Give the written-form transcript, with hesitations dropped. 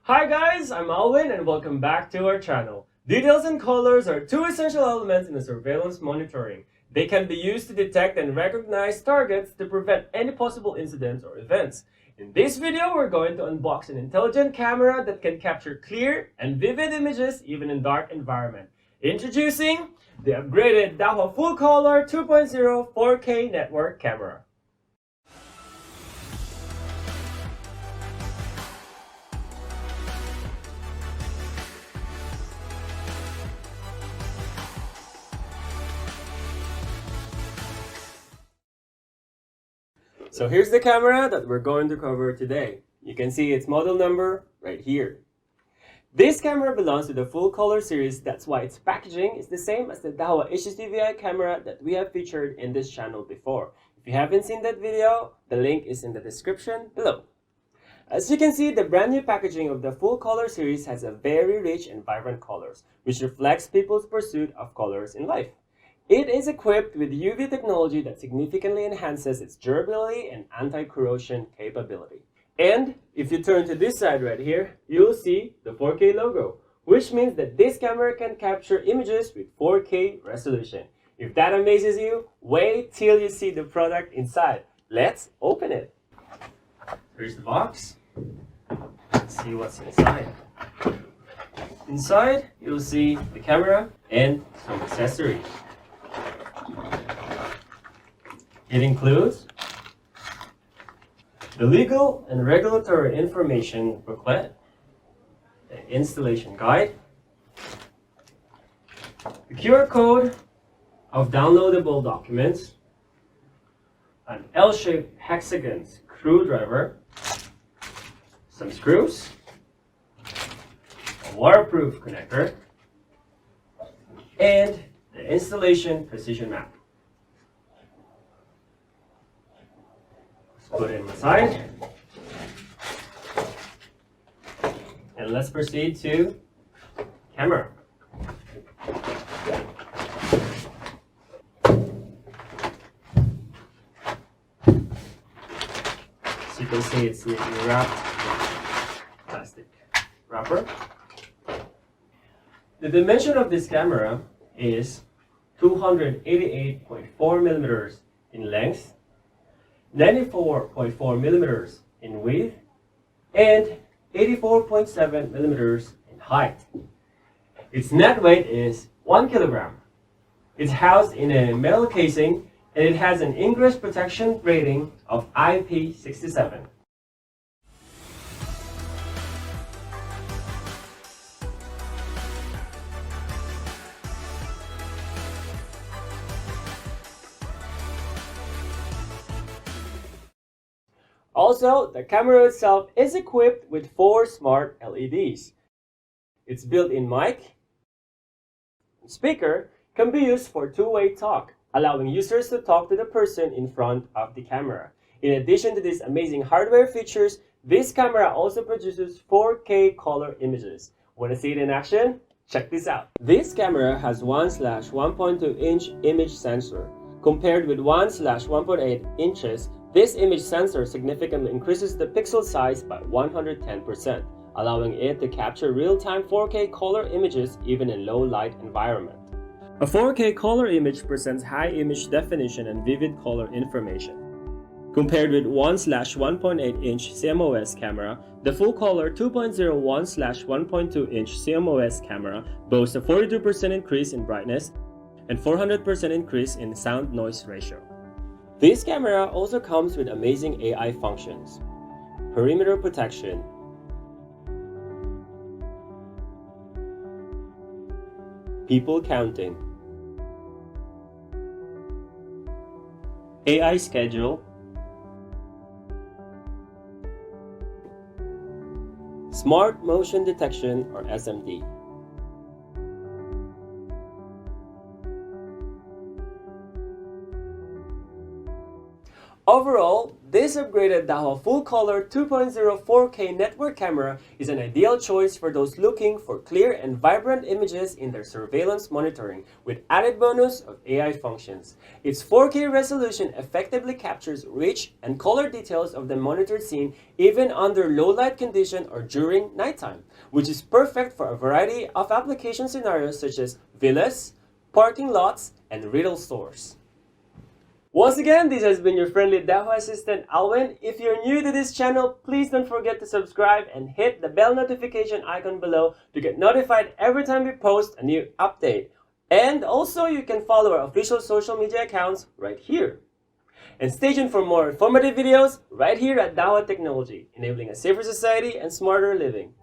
Hi guys, I'm Alwin and welcome back to our channel. Details and colors are two essential elements in the surveillance monitoring. They can be used to detect and recognize targets to prevent any possible incidents or events. In this video, we're going to unbox an intelligent camera that can capture clear and vivid images even in dark environment. Introducing the upgraded Dahua Full-color 2.0 4K network camera. So here's the camera that we're going to cover today. You can see its model number right here. This camera belongs to the full-color series, that's why its packaging is the same as the Dahua HDVI camera that we have featured in this channel before. If you haven't seen that video, the link is in the description below. As you can see, the brand new packaging of the full-color series has a very rich and vibrant colors, which reflects people's pursuit of colors in life. It is equipped with UV technology that significantly enhances its durability and anti-corrosion capability. And if you turn to this side right here, you'll see the 4K logo, which means that this camera can capture images with 4K resolution. If that amazes you, wait till you see the product inside. Let's open it. Here's the box. Let's see what's inside. Inside, you'll see the camera and some accessories. It includes the legal and regulatory information booklet, the installation guide, the QR code of downloadable documents, an L-shaped hexagon screwdriver, some screws, a waterproof connector, and the installation precision map. Put it aside, and let's proceed to camera. As you can see, it's neatly wrapped with plastic wrapper. The dimension of this camera is 288.4 millimeters in length, 94.4 millimeters in width, and 84.7 millimeters in height. Its net weight is 1 kilogram. It's housed in a metal casing and it has an ingress protection rating of IP67. Also, the camera itself is equipped with 4 smart LEDs. Its built-in mic and speaker can be used for two-way talk, allowing users to talk to the person in front of the camera. In addition to these amazing hardware features, this camera also produces 4K color images. Want to see it in action? Check this out. This camera has 1/1.2 inch image sensor. Compared with 1/1.8 inches, this image sensor significantly increases the pixel size by 110%, allowing it to capture real-time 4K color images even in low-light environment. A 4K color image presents high image definition and vivid color information. Compared with 1/1.8 inch CMOS camera, the full-color 2.0 1/1.2 inch CMOS camera boasts a 42% increase in brightness and 400% increase in sound-noise ratio. This camera also comes with amazing AI functions, perimeter protection, people counting, AI schedule, smart motion detection or SMD. Overall, this upgraded Dahua Full-color 2.0 4K network camera is an ideal choice for those looking for clear and vibrant images in their surveillance monitoring, with added bonus of AI functions. Its 4K resolution effectively captures rich and color details of the monitored scene even under low light condition or during nighttime, which is perfect for a variety of application scenarios such as villas, parking lots, and retail stores. Once again, this has been your friendly Dahua assistant, Alwin. If you're new to this channel, please don't forget to subscribe and hit the bell notification icon below to get notified every time we post a new update. And also, you can follow our official social media accounts right here. And stay tuned for more informative videos right here at Dahua Technology, enabling a safer society and smarter living.